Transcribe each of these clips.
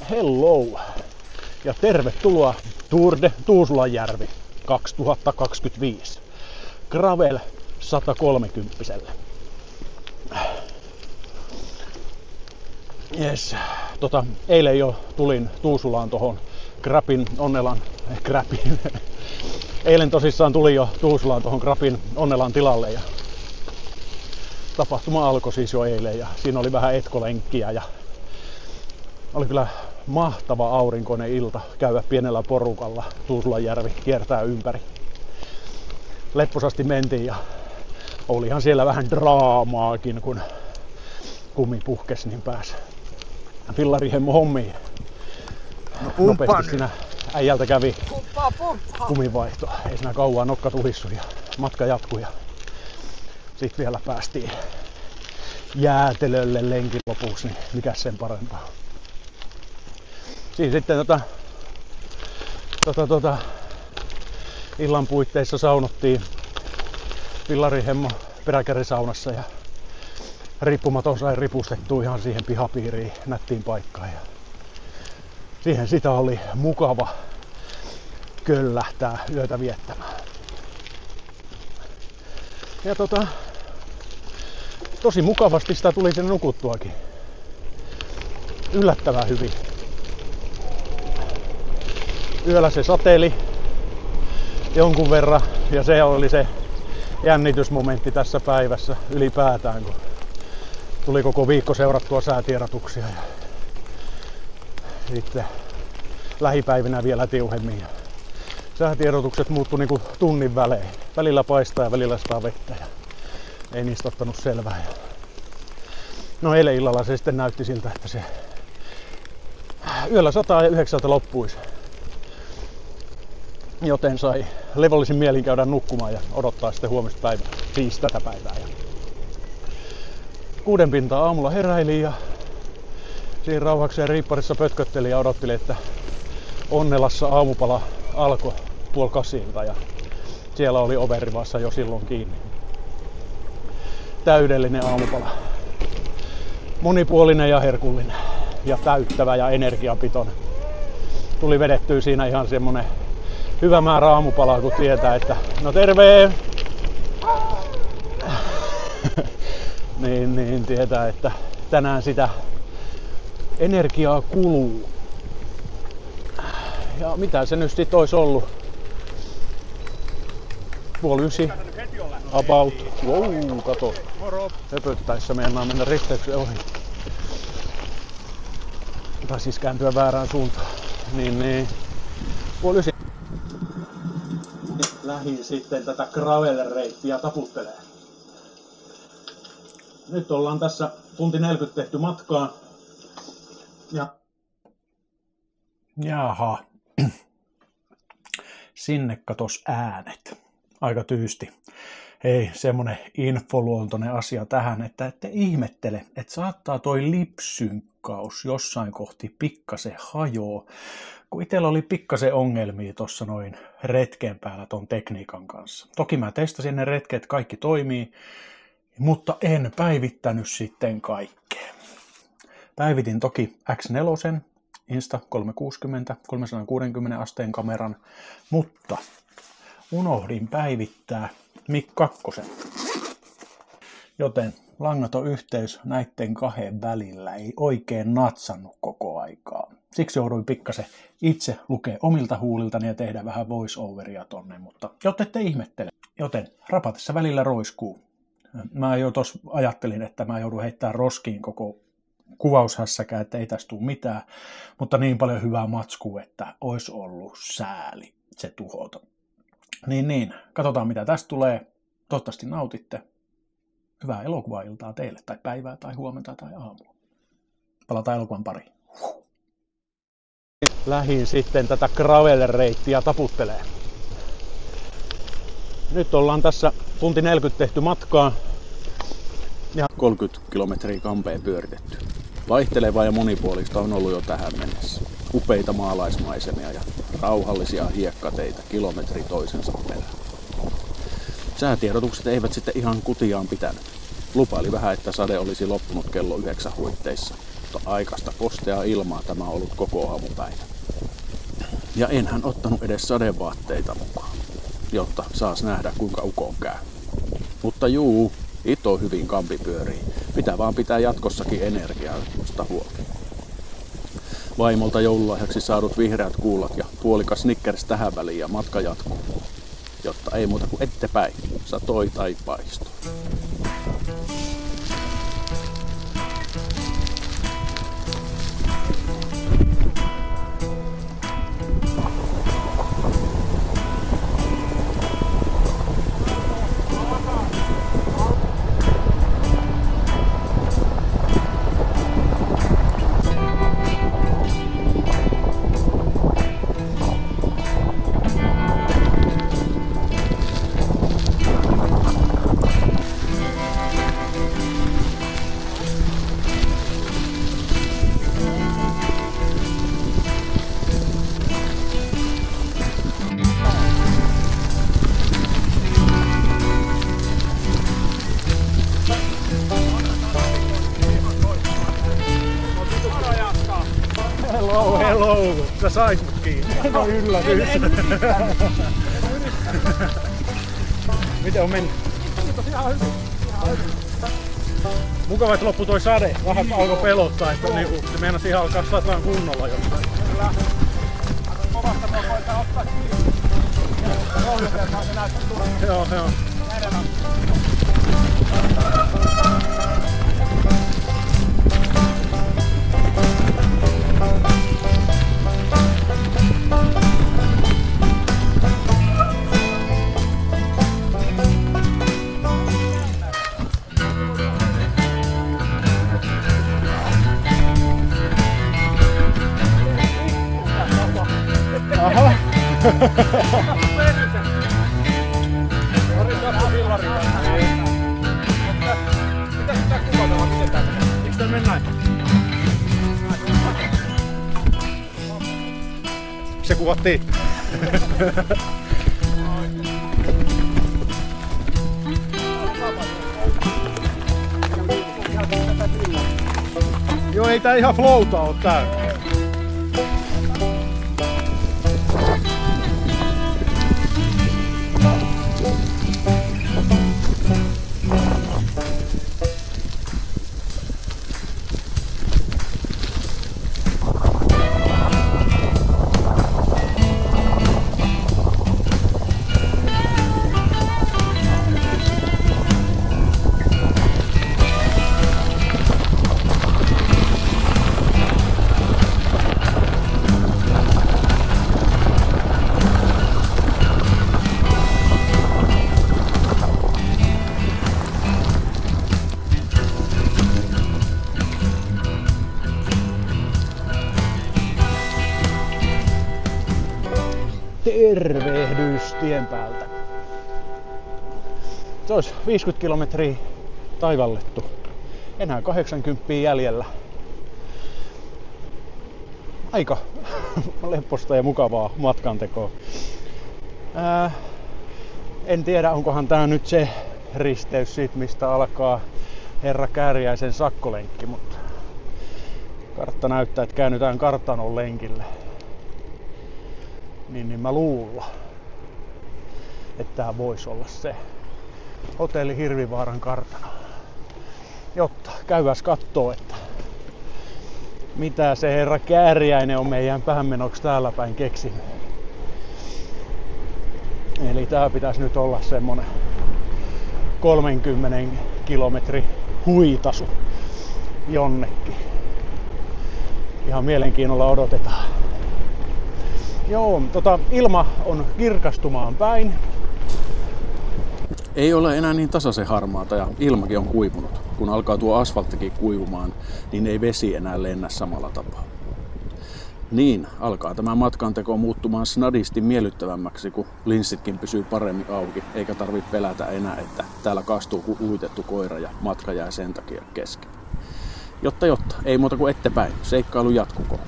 Hello ja tervetuloa Tour de Tuusulanjärvi 2025 Gravel 130. Yes. Eilen jo tulin Tuusulaan tohon Eilen tosissaan tuli jo Tuusulaan tohon Grapin Onnelan tilalle ja tapahtuma alkoi siis jo eilen ja siinä oli vähän etkolenkkiä ja oli kyllä mahtava aurinkoinen ilta käydä pienellä porukalla. Tuusulanjärvi kiertää ympäri. Lepposasti mentiin ja olihan siellä vähän draamaakin, kun kumi puhkesi, niin pääsi fillarihemmo hommiin. Nopeasti siinä äijältä kävi kuminvaihto. Ei siinä kauan nokka tuhissu ja matka jatkui. Sitten vielä päästiin jäätelölle lenkin lopuksi, niin mikäs sen parempaa. Siinä sitten illan puitteissa saunottiin fillarihemmo peräkärrisaunassa ja riippumaton sai ripustettua ihan siihen pihapiiriin nättiin paikkaan. Ja siihen sitä oli mukava köllähtää yötä viettämään. Ja tosi mukavasti sitä tuli sinne nukuttuakin. Yllättävän hyvin. Yöllä se sateeli jonkun verran ja se oli se jännitysmomentti tässä päivässä ylipäätään, kun tuli koko viikko seurattua säätiedotuksia ja sitten lähipäivinä vielä tiuhemmin. Säätiedotukset muuttui niinku tunnin välein. Välillä paistaa ja välillä saa vettä ja ei niistä ottanut selvää. No eilen illalla se sitten näytti siltä, että se yöllä 109 loppuisi. Joten sai levollisin mielin käydä nukkumaan ja odottaa sitten huomista päivää, siis tätä päivää. Ja 6 pintaa aamulla heräilin ja siinä rauhakseen riipparissa pötköttelin ja odottelin, että Onnelassa aamupala alkoi 7:30 ja siellä oli overrivassa jo silloin kiinni. Täydellinen aamupala. Monipuolinen ja herkullinen ja täyttävä ja energiapitoinen. Tuli vedettyä siinä ihan semmonen hyvä määrä aamupalaa, kun tietää, että no terve! niin tietää, että tänään sitä Energiaa kuluu. Ja mitä se nyt sit ois ollut? 8:30 about. Wow, kato. Höpöttäessä meinaa mennä risteyksen ohi. Tai siis kääntyä väärään suuntaan. Niin. 8:30. Lähin sitten tätä gravel-reittiä taputtelee. Nyt ollaan tässä tunti 40 tehty matkaa. Jaha. Sinne katos äänet. Aika tyysti. Hei, semmonen infoluontoinen asia tähän, että ette ihmettele, että saattaa toi lipsynkkaus jossain kohti pikkasen hajoo. Kun itsellä oli pikkasen ongelmia tossa noin retken päällä ton tekniikan kanssa. Toki mä testasin ne retket, kaikki toimii, mutta en päivittänyt sitten kaikkea. Päivitin toki X4, Insta 360, 360 asteen kameran, mutta unohdin päivittää Mic 2. Joten langaton yhteys näiden kahden välillä ei oikein natsannut koko aikaa. Siksi jouduin pikkasen itse lukea omilta huuliltani ja tehdä vähän voice-overia tonne, mutta jottette ihmettele. Joten rapatessa välillä roiskuu. Mä jo tos ajattelin, että mä joudun heittämään roskiin koko kuvaushässäkään, että ei tästä tule mitään, mutta niin paljon hyvää matskua, että olisi ollut sääli se tuhota. Niin, katsotaan mitä tästä tulee. Toivottavasti nautitte. Hyvää elokuvailtaa teille, tai päivää, tai huomenta, tai aamua. Palataan elokuvan pariin. Lähin sitten tätä gravel-reittiä taputtelee. Nyt ollaan tässä tunti 40 tehty matkaa. Ja 30 kilometriä kampea pyöritetty. Vaihtelevaa ja monipuolista on ollut jo tähän mennessä. Upeita maalaismaisemia ja rauhallisia hiekkateitä kilometri toisensa perään. Säätiedotukset eivät sitten ihan kutiaan pitänyt. Lupaili vähän, että sade olisi loppunut kello 9 huitteissa, mutta aikaista kosteaa ilmaa tämä on ollut koko aamupäivä. Ja enhän ottanut edes sadevaatteita mukaan, jotta saas nähdä kuinka ukon käy. Mutta juu, ito hyvin kampi pyörii. Pitää vaan pitää jatkossakin energiaa huolta. Vaimolta joululahjaksi saadut vihreät kuulat ja puolikas Snickers tähän väliin ja matka jatkuu. Jotta ei muuta kuin ette päin, satoi tai paistoi. Hello! Sä sait mut kiinni. No yllätys. Miten on mennyt? Kiitos, ihan hyvin. Mukava, että loppui toi sade. Vähän alkoi pelottaa, että niinku, se meinasi ihan alkaa sataan kunnolla jossain. Kyllä. Kovasta voi koittaa ottaa kiinni. Rohjoteltaan se näyttää tulla. Joo. Aha. Mitä sitä kuvataan? Miten tää menee? Eikö tää mene näin? Se kuvattiin. Joo, ei tää ihan flowta oo tää. Tervehdys tien päältä. Se olisi 50 kilometriä taivallettu. Enää 80 jäljellä. Aika lepposta ja mukavaa matkantekoa. En tiedä, onkohan tää nyt se risteys siitä, mistä alkaa Herra Kääriäisen sakkolenkki, mutta kartta näyttää, että käännytään kartanon lenkille. Niin mä luulen, että tää voisi olla se hotelli Hirvivaaran kartanolla. Jotta käyväs kattoo, että mitä se Herra Kääriäinen on meidän päämenoksi täällä päin keksinyt. Eli tää pitäisi nyt olla semmonen 30 kilometri huitasu jonnekin. Ihan mielenkiinnolla odotetaan. Joo, ilma on kirkastumaan päin. Ei ole enää niin tasaisen harmaata ja ilmakin on kuivunut. Kun alkaa tuo asfalttikin kuivumaan, niin ei vesi enää lennä samalla tapaa. Niin alkaa tämä matkanteko muuttumaan snadisti miellyttävämmäksi, kun linssitkin pysyy paremmin auki, eikä tarvitse pelätä enää, että täällä kastuu kuin uitettu koira ja matka jää sen takia kesken. Jotta, ei muuta kuin ettepäin. Seikkailu jatkukoon.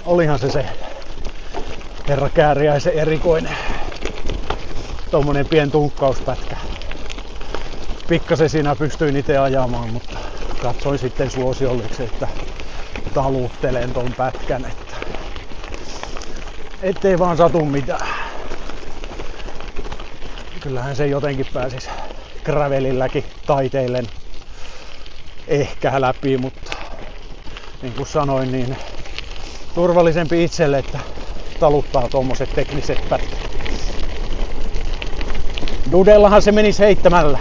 Olihan se Herra Kääriäisen erikoinen tommonen pien tunkkauspätkä. Pikkasen siinä pystyin itse ajamaan, mutta katsoin sitten suosiolliseksi, että taluttelen ton pätkän, että ettei vaan satu mitään. Kyllähän se jotenkin pääsis gravelilläkin taiteillen ehkä läpi, mutta niin kuin sanoin, niin turvallisempi itselle, että taluttaa tommoset tekniset pätkät. Dudellahan se menisi heittämällä.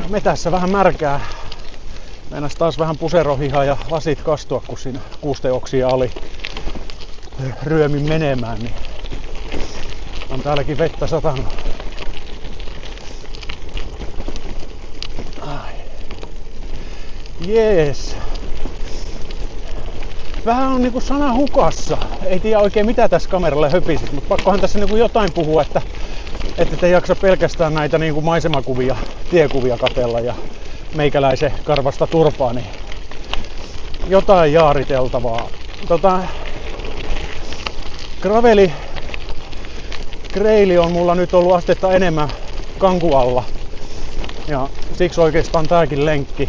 Metässä vähän märkää. Meinas taas vähän puserohihaa ja lasit kastua, kun siinä kuusteoksia oli ryömin menemään. Niin on täälläkin vettä satanut. Jees. Vähän on niinku sana hukassa. Ei tiedä oikein mitä tässä kameralle höpisit, mutta pakkohan tässä niinku jotain puhua, että te jaksa pelkästään näitä niinku maisemakuvia, tiekuvia katsella ja meikäläisen karvasta turpaa, niin jotain jaariteltavaa. Greili on mulla nyt ollut astetta enemmän kankualla ja siksi oikeastaan tääkin lenkki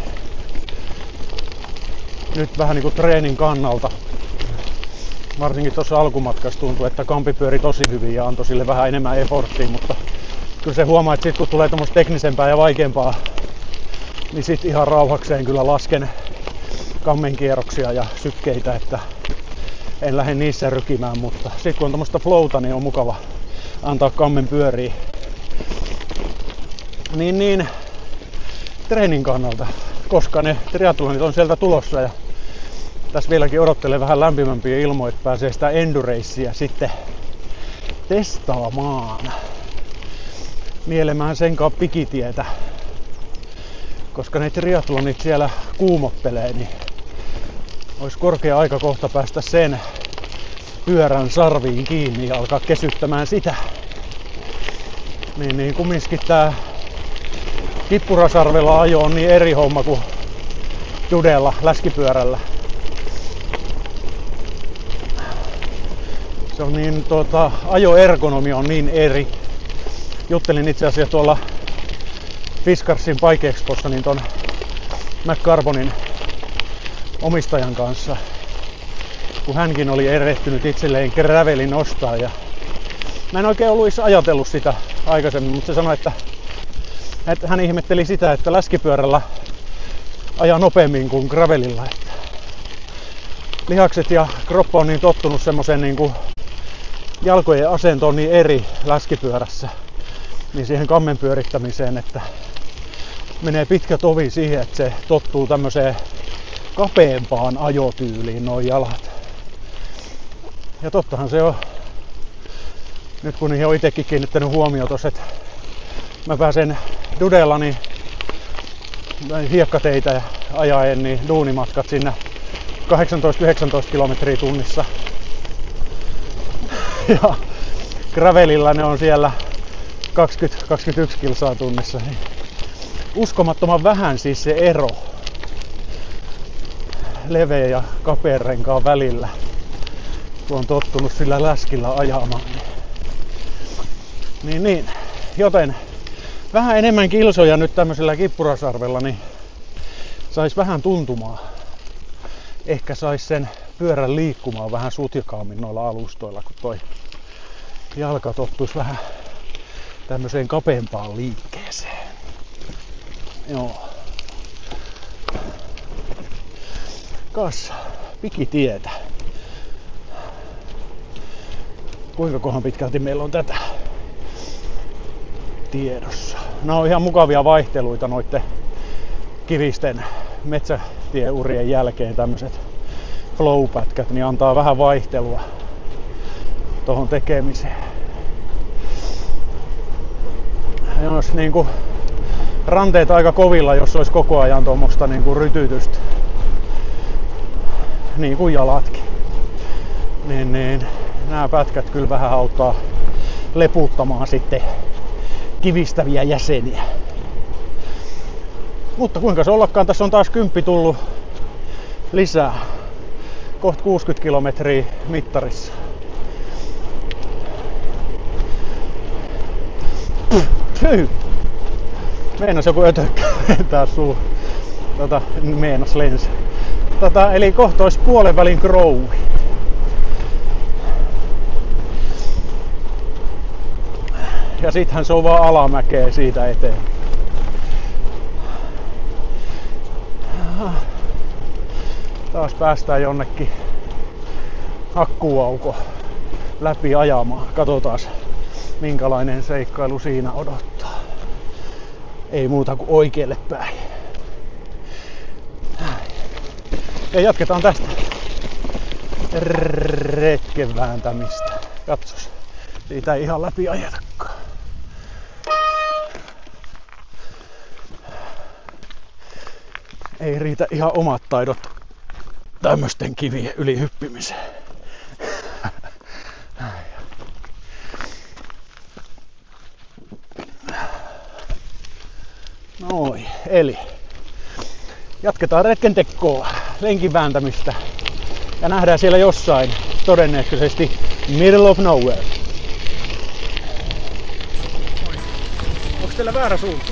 nyt vähän niinku treenin kannalta. Varsinkin tuossa alkumatkassa tuntui, että kampi pyöri tosi hyvin ja antoi sille vähän enemmän efforttia, mutta kyllä se huomaa, että sit kun tulee tommoista teknisempää ja vaikeampaa, niin sit ihan rauhakseen kyllä lasken kammenkierroksia ja sykkeitä, että en lähde niissä rykimään, mutta sit kun on tommoista flowta, niin on mukava antaa kammen pyöriä. Niin treenin kannalta, koska ne triathlonit on sieltä tulossa ja tässä vieläkin odottelee vähän lämpimämpiä ilmoja, että pääsee sitä enduracea sitten testaamaan. Nielemään senkaan pikitietä. Koska ne triathlonit siellä kuumottelee, niin olisi korkea aika kohta päästä sen pyörän sarviin kiinni ja alkaa kesyttämään sitä. Niin kumminkin tää kippurasarvella ajo on niin eri homma kuin Dudella, läskipyörällä. Se on niin, ajoergonomia on niin eri. Juttelin itse asiassa tuolla Fiskarsin Bike Expossa niin ton McCarbonin omistajan kanssa, kun hänkin oli erehtynyt itselleen gravelin ostaa ja Mä en oikein ollut ajatellut sitä aikaisemmin, mutta se sanoi, että hän ihmetteli sitä, että läskipyörällä ajaa nopeammin kuin gravelilla. Että lihakset ja kroppa on niin tottunut semmoiseen niin kuin jalkojen asento on niin eri läskipyörässä, niin siihen kammen pyörittämiseen, että menee pitkä tovi siihen, että se tottuu tämmöiseen kapeampaan ajotyyliin nuo jalat. Ja tottahan se on, nyt kun niihin on itsekin kiinnittänyt huomiota, että mä pääsen Dudellani hiekkateitä ajaen, niin duunimatkat sinne 18-19 kilometriä tunnissa. Ja gravelilla ne on siellä 20-21 kilsaa tunnissa. Niin uskomattoman vähän siis se ero leveä ja kapea renkaan välillä, kun on tottunut sillä läskillä ajamaan. Niin. Joten vähän enemmän kilsoja nyt tämmöisellä kippurasarvella, niin sais vähän tuntumaa. Ehkä sais sen pyörän liikkumaan vähän sutjakaammin noilla alustoilla, kun toi jalka tottuisi vähän tämmöiseen kapeampaan liikkeeseen. Joo. Kas pikitietä. Kuinka kohan pitkälti meillä on tätä tiedossa? Nämä on ihan mukavia vaihteluita noitten kivisten metsätieurien jälkeen. Tämmöiset flow-pätkät niin antaa vähän vaihtelua tohon tekemiseen. Ja olisi niinku ranteet aika kovilla, jos olisi koko ajan tuommoista niinku rytytystä. Niin kuin jalatkin. Niin nämä pätkät kyllä vähän auttaa leputtamaan sitten kivistäviä jäseniä. Mutta kuinka se ollakaan, tässä on taas 10 tullut lisää. Kohta 60 kilometriä mittarissa. Meinas joku ötökkä lentää suuhun. Meinas lensi. Eli kohta olisi puolen välin Growi. Ja sittenhän se on vaan alamäkeä siitä eteen. Taas päästään jonnekin hakkuauko läpi ajamaan. Katsotaan minkälainen seikkailu siinä odottaa. Ei muuta kuin oikealle päin. Ja jatketaan tästä retken vääntämistä. Katsos, siitä ei ihan läpi ajetakaan. Ei riitä ihan omat taidot tämmösten kivien yli hyppimiseen. Noin, eli jatketaan retkentekoa, lenkin vääntämistä ja nähdään siellä jossain todennäköisesti middle of nowhere. Onko teillä väärä suunta?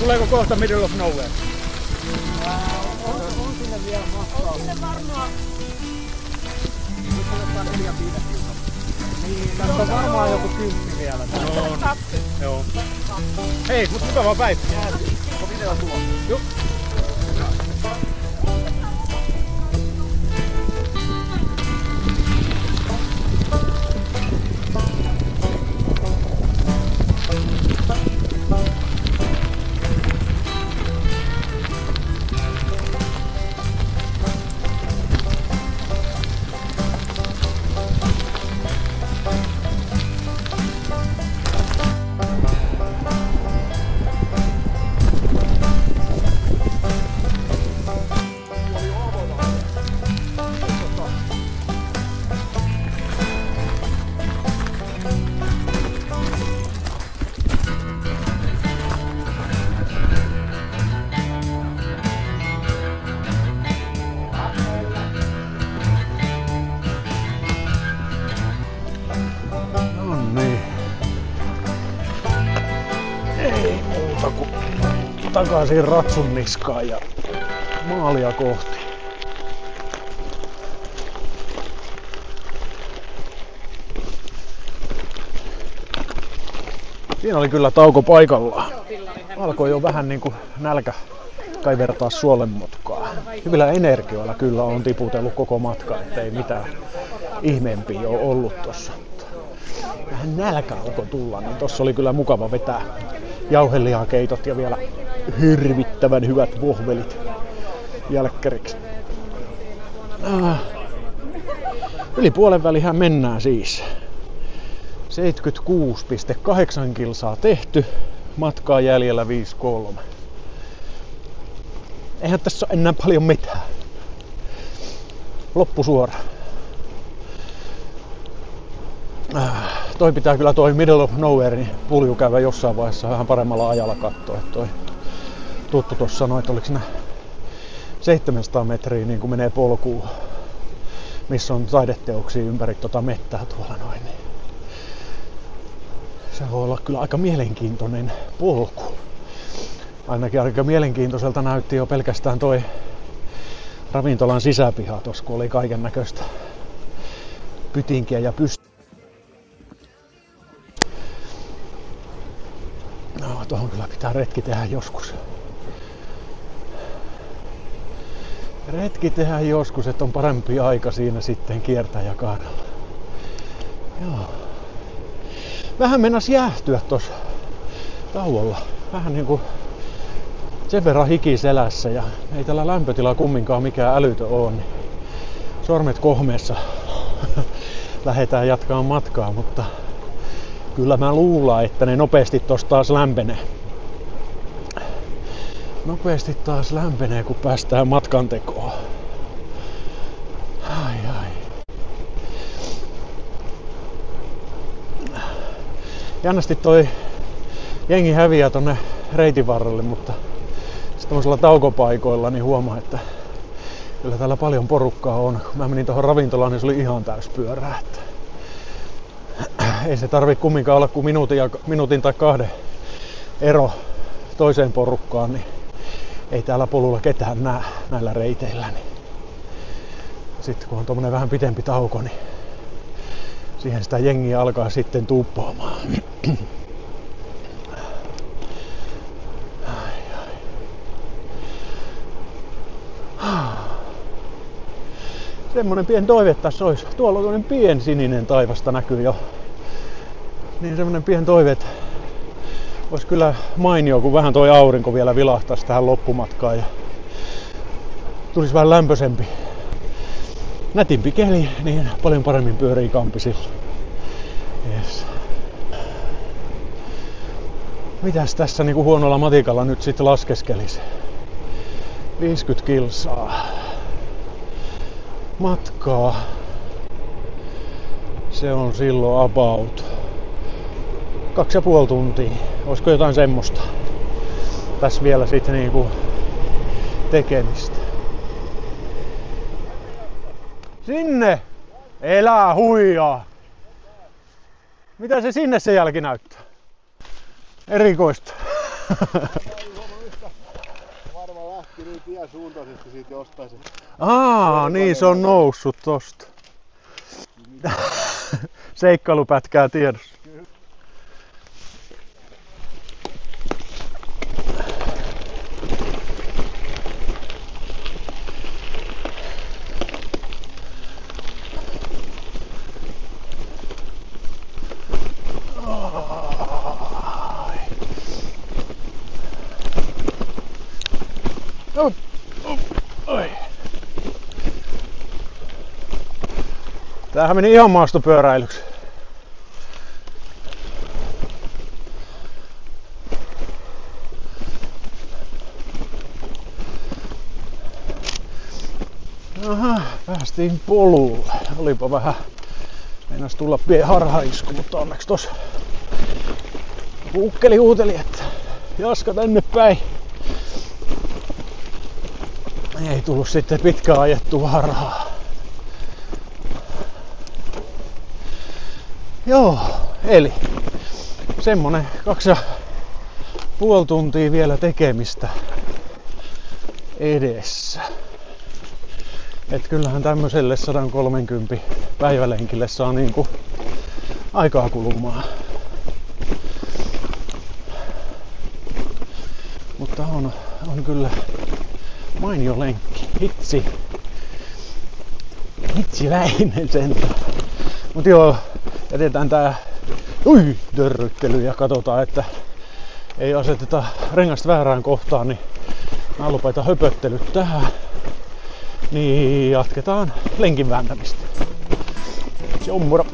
Tuleeko kohta middle of nowhere? On sinne vielä matkaa. On sinne varmaan. Nyt otetaan 4-5 kilsaa. Niin, tässä on varmaan joku 10 vielä. No, joo. Hei, mut mukavaa päivää. Onko video tulossa? Joo. takaisin ratsun niskaan ja maalia kohti. Siinä oli kyllä tauko paikallaan. Alkoi jo vähän niinku nälkä kaivertaa suolenmotkaa. Hyvillä energioilla kyllä on tiputellut koko matka, ettei mitään ihmeempiä ole ollut tossa. Vähän nälkä alkoi tulla, niin tossa oli kyllä mukava vetää jauhelihakeitot ja vielä hirvittävän hyvät vohvelit jälkkäriksi. Yli puolen välihän mennään siis. 76,8 kilsaa tehty, matkaa jäljellä 5,3. Eihän tässä ole enää paljon mitään. Loppusuora. Toi pitää kyllä toi Middle of Nowhere niin pulju käydä jossain vaiheessa vähän paremmalla ajalla katsoa. Toi tuttu tuossa sanoi, että oliko siinä 700 metriä niin kuin menee polkuun, missä on taideteoksia ympäri tuota mettää tuolla noin. Se voi olla kyllä aika mielenkiintoinen polku. Ainakin aika mielenkiintoiselta näytti jo pelkästään toi ravintolan sisäpiha tossa, kun oli kaiken näköistä pytinkiä ja No, tohon kyllä pitää retki tehdä joskus. Retki tehdä joskus, että on parempi aika siinä sitten kiertää ja kaadella. Joo. Vähän mennäs jäähtyä tossa tauolla. Vähän niinku sen verran hiki selässä ja ei tällä lämpötila kumminkaan mikään älytön oo, niin sormet kohmeessa lähdetään jatkaa matkaa, mutta kyllä mä luulen, että ne nopeasti tosta taas lämpenee. Nopeasti taas lämpenee, kun päästään matkan tekoon. Ai. Jännästi toi jengi häviää tonne reitin varrelle, mutta tämmöisillä taukopaikoilla niin huomaa, että kyllä täällä paljon porukkaa on. Kun mä menin tohon ravintolaan, niin se oli ihan täyspyörää. Ei se tarvi kumminkaan olla kuin minuutin tai 2 ero toiseen porukkaan, niin ei täällä polulla ketään näe näillä reiteillä. Niin sitten kun on tommonen vähän pitempi tauko, niin siihen sitä jengiä alkaa sitten tuuppaamaan. Semmonen pieni toive tässä olisi. Tuolla on toinen pieni sininen taivasta näkyy jo. Niin semmonen pieni toive, että olisi kyllä mainio, kun vähän toi aurinko vielä vilahtaisi tähän loppumatkaan ja tulisi vähän lämpöisempi. Nätimpi keli, niin paljon paremmin pyörii kampi silloin. Yes. Mitäs tässä niinku huonolla matikalla nyt sitten laskeskelisi? 50 kilsaa matkaa. Se on silloin about 2,5 tuntia. Olisiko jotain semmoista? Tässä vielä sitten niinku tekemistä. Sinne! Elää huijaa! Mitä se sinne se jälki näyttää? Erikoista. Varmaan lähti niin tiesuuntaisesti siitä jostain se. Niin se on noussut tosta. Seikkailupätkää tiedossa. Tämähän meni ihan maastopyöräilyksi. Aha, päästiin polulle. Olipa vähän, meinas tulla pieni harhaisku, mutta onneksi tossa ukkeli huuteli, että jaska tänne päin. Ei tullut sitten pitkään ajettua harhaa. Joo, eli semmonen puoli tuntia vielä tekemistä edessä. Et kyllähän tämmöiselle 130 päivälenkille saa niinku aikaa kulumaan. Mutta on kyllä mainio lenkki. Hitsiläinen sentään. Mut joo, jätetään tää törryttely ja katsotaan, että ei aseteta rengasta väärään kohtaan, niin mä lopetan höpöttelyt tähän. Niin jatketaan lenkin vääntämistä. Se on moro.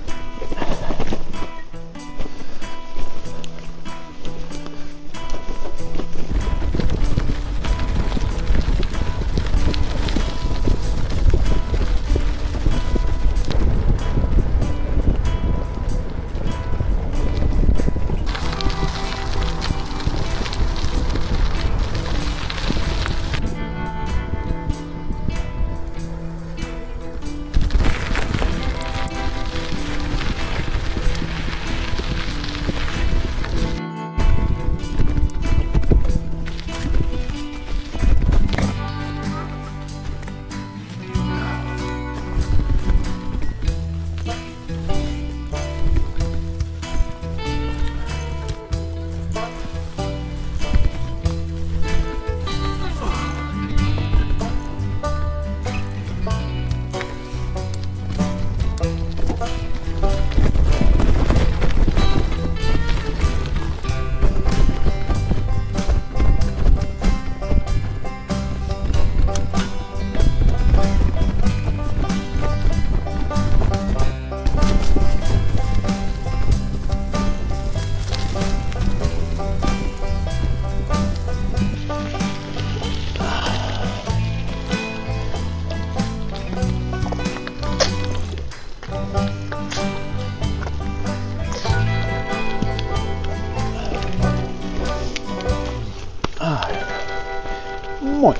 Moi!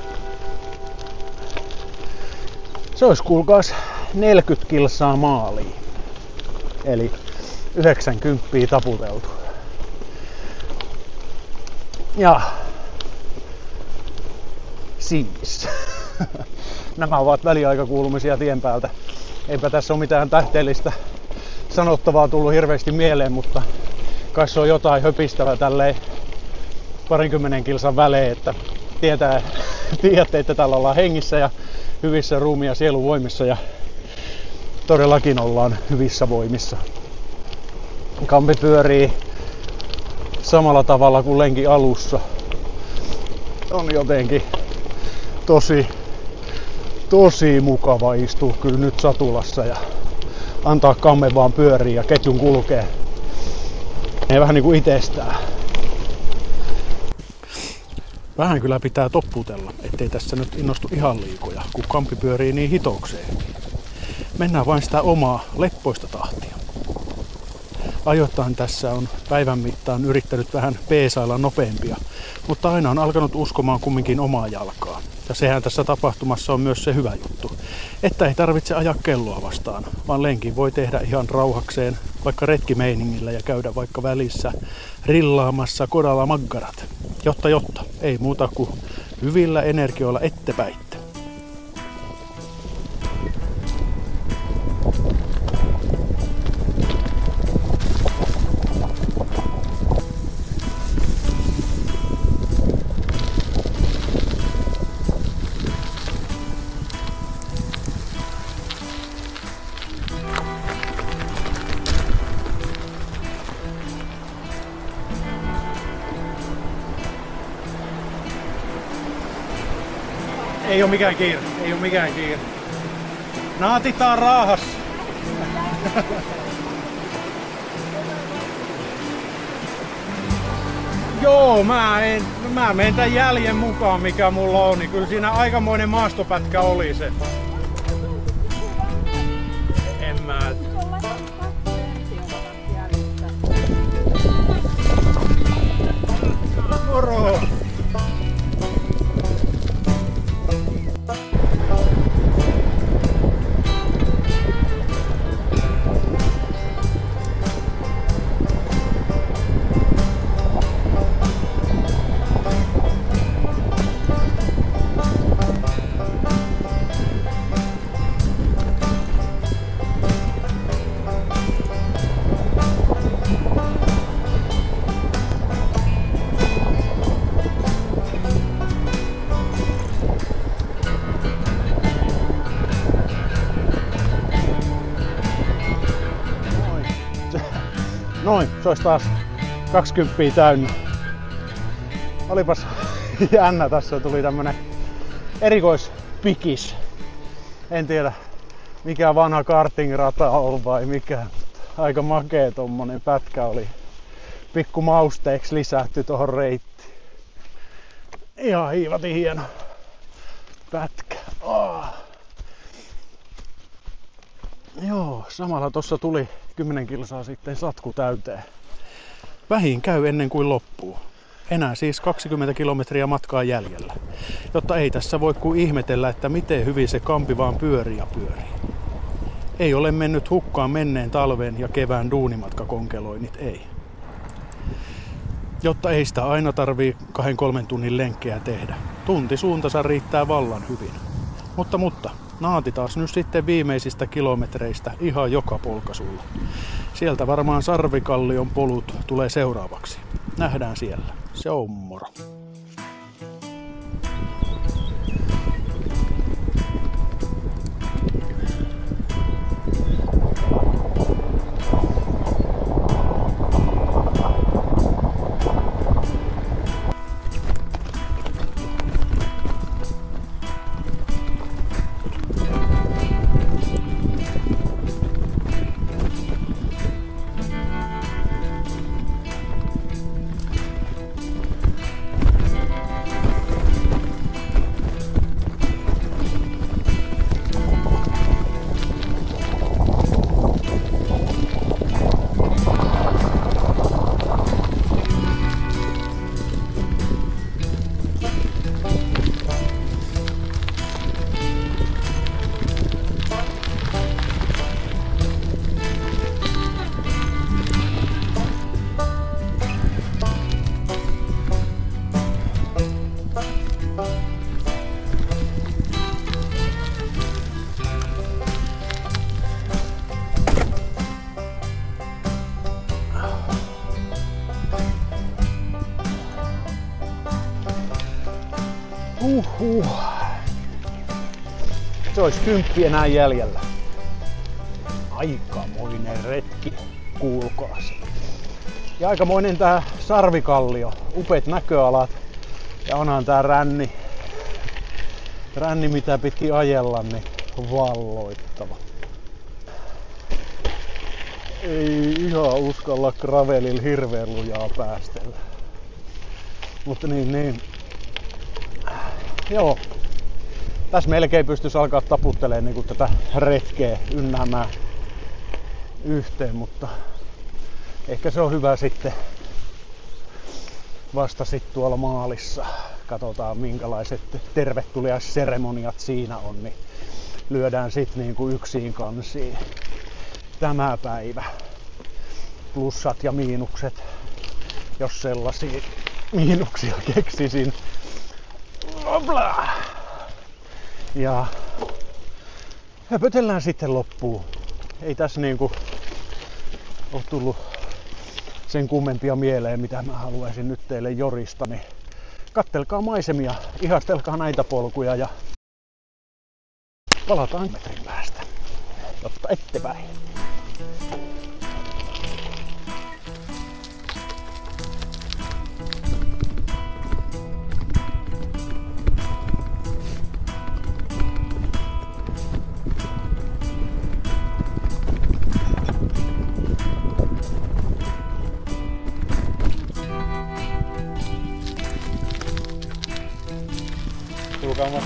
Se olisi kuulkaas 40 kilsaa maaliin. Eli 90 taputeltu. Ja siis. Nämä ovat väliaikakuulumisia tien päältä. Eipä tässä ole mitään tähteellistä sanottavaa tullut hirveästi mieleen, mutta kai se on jotain höpistävää tälleen 20 kilsan välein, että tiedätte, että täällä ollaan hengissä ja hyvissä ruumiin ja sielun voimissa ja todellakin ollaan hyvissä voimissa. Kampi pyörii samalla tavalla kuin lenkin alussa. On jotenkin tosi mukava istua kyllä nyt satulassa ja antaa kammen vaan pyöriä ja ketjun kulkee. Ei vähän niinku itsestään. Vähän kyllä pitää topputella, ettei tässä nyt innostu ihan liikoja, kun kampi pyörii niin hitokseen. Mennään vain sitä omaa leppoista tahtia. Ajoittain tässä on päivän mittaan yrittänyt vähän peesailla nopeampia, mutta aina on alkanut uskomaan kumminkin omaa jalkaa. Ja sehän tässä tapahtumassa on myös se hyvä juttu, että ei tarvitse ajaa kelloa vastaan, vaan lenkin voi tehdä ihan rauhakseen, vaikka retkimeiningillä ja käydä vaikka välissä rillaamassa kodalla maggarat. Jotta, ei muuta kuin hyvillä energioilla ettepäitte. Ei oo mikään kiire. Naatitaan raahassa. Joo, mä menen tän jäljen mukaan mikä mulla on, niin kyllä siinä aikamoinen maastopätkä oli se. En mä... Moro! Noin, se olisi taas 20 täynnä. Olipas jännä, tässä tuli tämmönen erikoispikis. En tiedä mikä vanha kartingrata on vai mikä. Aika makea tommonen pätkä oli. Pikku mausteeksi lisätty tohon reittiin. Ihan hiivatin hieno pätkä. Joo, samalla tossa tuli 10 kilsaa sitten satku täyteen. Vähin käy ennen kuin loppuu. Enää siis 20 kilometriä matkaa jäljellä. Jotta ei tässä voi kuin ihmetellä, että miten hyvin se kampi vaan pyörii ja pyörii. Ei ole mennyt hukkaan menneen talven ja kevään duunimatkakonkeloinnit, ei. Jotta ei sitä aina tarvii 2-3 tunnin lenkkejä tehdä. Tunti suuntansa riittää vallan hyvin. Mutta, naati taas nyt sitten viimeisistä kilometreistä ihan joka polkaisulla. Sieltä varmaan Sarvikallion polut tulee seuraavaksi. Nähdään siellä. Se on moro. Se olisi 10 enää jäljellä. Aikamoinen retki, kuulkaas. Ja aikamoinen tää Sarvikallio. Upeat näköalat. Ja onhan tää ränni mitä piti ajella, niin valloittava. Ei ihan uskalla gravelilla hirveän lujaa päästellä. Mutta niin. Joo. Tässä melkein pystyisi alkaa taputtelemaan niin tätä retkeä ynnäämään yhteen, mutta ehkä se on hyvä sitten vasta sitten tuolla maalissa. Katsotaan minkälaiset tervetuliaisseremoniat siinä on, niin lyödään sitten niin kuin yksiin kansiin tämä päivä. Plussat ja miinukset, jos sellaisia miinuksia keksisin. Obla! Ja höpötellään sitten loppuun. Ei tässä niinku ole tullut sen kummempia mieleen, mitä mä haluaisin nyt teille jorista. Niin kattelkaa maisemia, ihastelkaa näitä polkuja ja palataan metrin päästä, jotta ette väri. Tulkaamaan.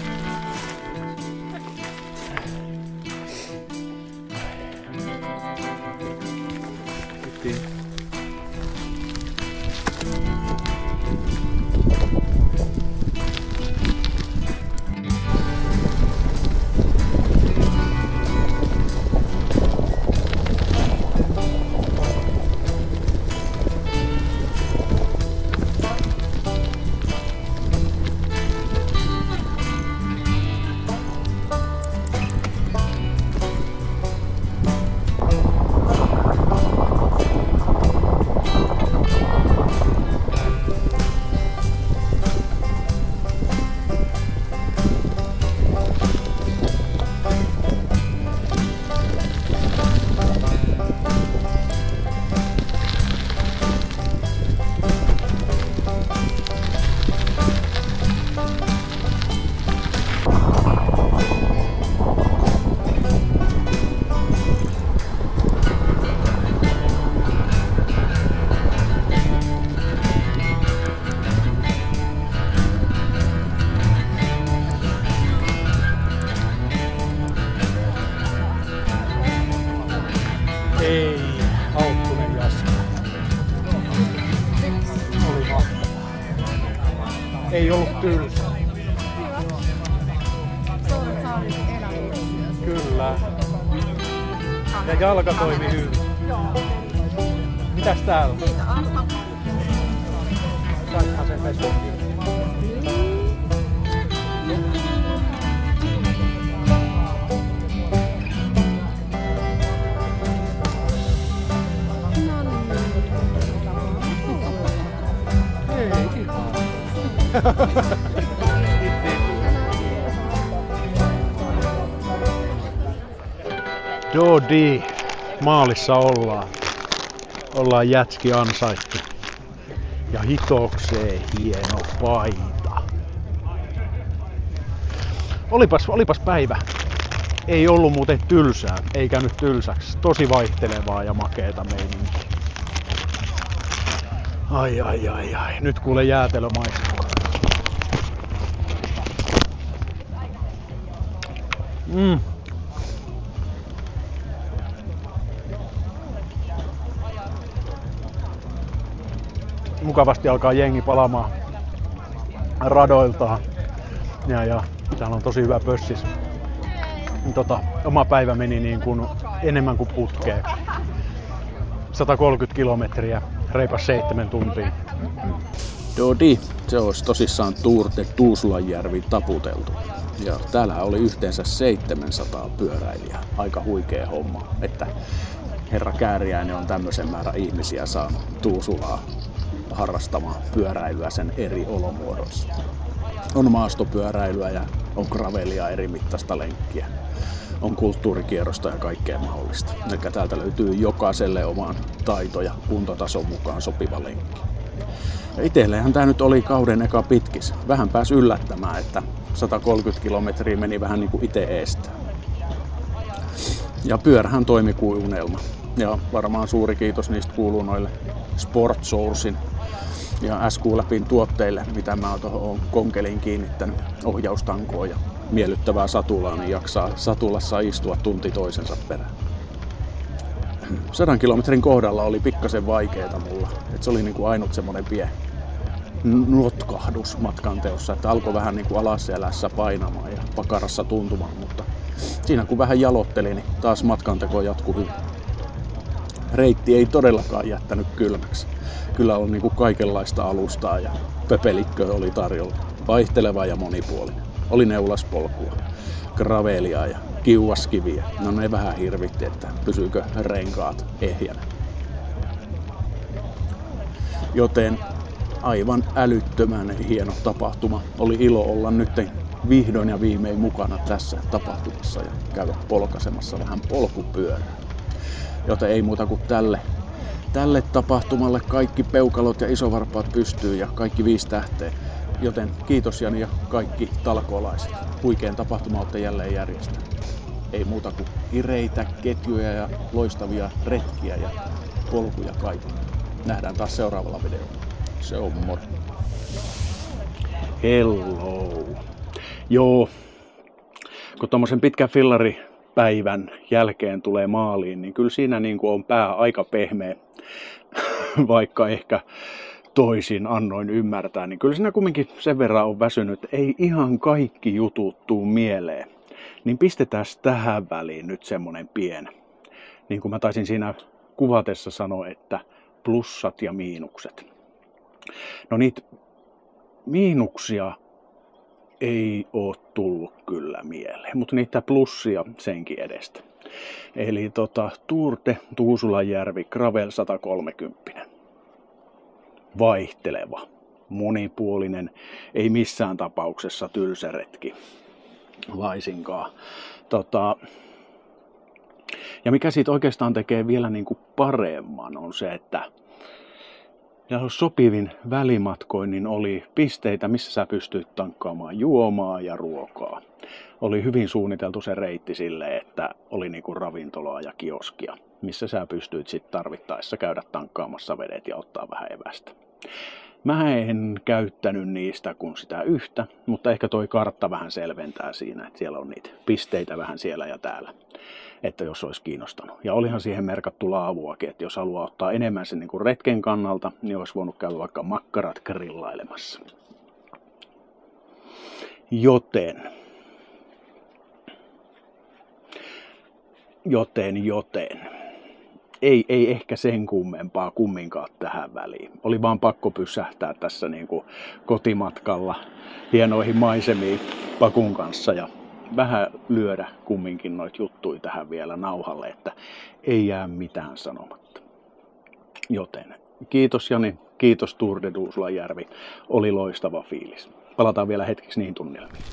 Ei ollut tylsä. Kyllä. Ja jalka toimi hyvin. Mitäs täällä? Saithan sen pesun. Ei ihan. Dodi, maalissa ollaan. Ollaan jätski ansaittu. Ja hitokseen hieno paita. Olipas päivä. Ei ollut muuten tylsää, ei käynyt tylsäksi. Tosi vaihtelevaa ja makeeta meininkiä. Ai. Nyt kuule jäätelö maistuu. Mukavasti alkaa jengi palaamaan radoiltaan. Ja täällä on tosi hyvä pössis. Oma päivä meni niin kuin enemmän kuin putkeen. 130 kilometriä, reipas 7 tuntia. Dodi, se olisi tosissaan Tour de Tuusulanjärvi taputeltu. Ja täällä oli yhteensä 700 pyöräilijää. Aika huikea homma, että herra Kääriäinen on tämmöisen määrän ihmisiä saanut Tuusulaa harrastamaan pyöräilyä sen eri olomuodoissa. On maastopyöräilyä ja on gravelia eri mittaista lenkkiä. On kulttuurikierrosta ja kaikkea mahdollista. Eli täältä löytyy jokaiselle oman taito- ja kuntotason mukaan sopiva lenkki. Ja itselleenhän tää nyt oli kauden eka pitkis. Vähän pääsi yllättämään, että 130 kilometriä meni vähän niin kuin ite eestä. Ja pyörähän toimi kuin unelma. Ja varmaan suuri kiitos niistä kuuluu noille Sport Sourcin ja SQ-läpin tuotteille, mitä mä oon tuohon konkeliin kiinnittänyt ohjaustankoon ja miellyttävää satulaa, niin jaksaa satulassa istua tunti toisensa perään. 100 kilometrin kohdalla oli pikkasen vaikeeta mulla. Et se oli niinku ainut semmonen pieni notkahdus matkan teossa, että alkoi vähän niinku alaselässä painamaan ja pakarassa tuntumaan, mutta siinä kun vähän jalotteli, niin taas matkanteko jatkui hyvin. Reitti ei todellakaan jättänyt kylmäksi. Kyllä on niinku kaikenlaista alustaa ja pöpelikköä oli tarjolla. Vaihteleva ja monipuolinen. Oli neulaspolkua, gravelia ja kiuaskiviä. No ne vähän hirvitti, että pysyykö renkaat ehjänä. Joten aivan älyttömän hieno tapahtuma. Oli ilo olla nyt vihdoin ja viimein mukana tässä tapahtumassa ja käydä polkaisemassa vähän polkupyörää. Joten ei muuta kuin tälle tapahtumalle kaikki peukalot ja isovarpaat pystyy ja kaikki 5 tähteä. Joten kiitos Jani ja kaikki talkoolaiset. Huikean tapahtuma olette jälleen järjestäneet. Ei muuta kuin kireitä ketjuja ja loistavia retkiä ja polkuja kaikille. Nähdään taas seuraavalla videolla. Se on moro. Hello. Joo, kun tommosen pitkän fillaripäivän jälkeen tulee maaliin, niin kyllä siinä niin kuin on pää aika pehmeä, vaikka ehkä toisin annoin ymmärtää, niin kyllä siinä kumminkin sen verran on väsynyt, ei ihan kaikki jutut tuu mieleen. Niin pistetään tähän väliin nyt semmonen niin kuin mä taisin siinä kuvatessa sanoa, että plussat ja miinukset. No niitä miinuksia ei oo tullut kyllä mieleen, mutta niitä plussia senkin edestä. Eli Tour de Tuusulanjärvi Gravel 130. Vaihteleva, monipuolinen, ei missään tapauksessa tylsä retki laisinkaan. Ja mikä siitä oikeastaan tekee vielä niin kuin paremman on se, että sopivin välimatkoinnin oli pisteitä, missä sä pystyt tankkaamaan juomaa ja ruokaa. Oli hyvin suunniteltu se reitti silleen, että oli niinku ravintolaa ja kioskia, missä sä pystyit sit tarvittaessa käydä tankkaamassa vedet ja ottaa vähän evästä. Mä en käyttänyt niistä kuin sitä yhtä, mutta ehkä toi kartta vähän selventää siinä, että siellä on niitä pisteitä vähän siellä ja täällä, että jos olisi kiinnostanut. Ja olihan siihen merkattu laavuakin, että jos haluaa ottaa enemmän sen niin kuin retken kannalta, niin olisi voinut käydä vaikka makkarat grillailemassa. Joten. Ei ehkä sen kummempaa kumminkaan tähän väliin. Oli vaan pakko pysähtää tässä niin kuin kotimatkalla hienoihin maisemiin Pakun kanssa ja vähän lyödä kumminkin noita juttuja tähän vielä nauhalle, että ei jää mitään sanomatta. Joten kiitos Jani, kiitos Tour de Duusulanjärvi, oli loistava fiilis. Palataan vielä hetkeksi niihin tunnelmiin.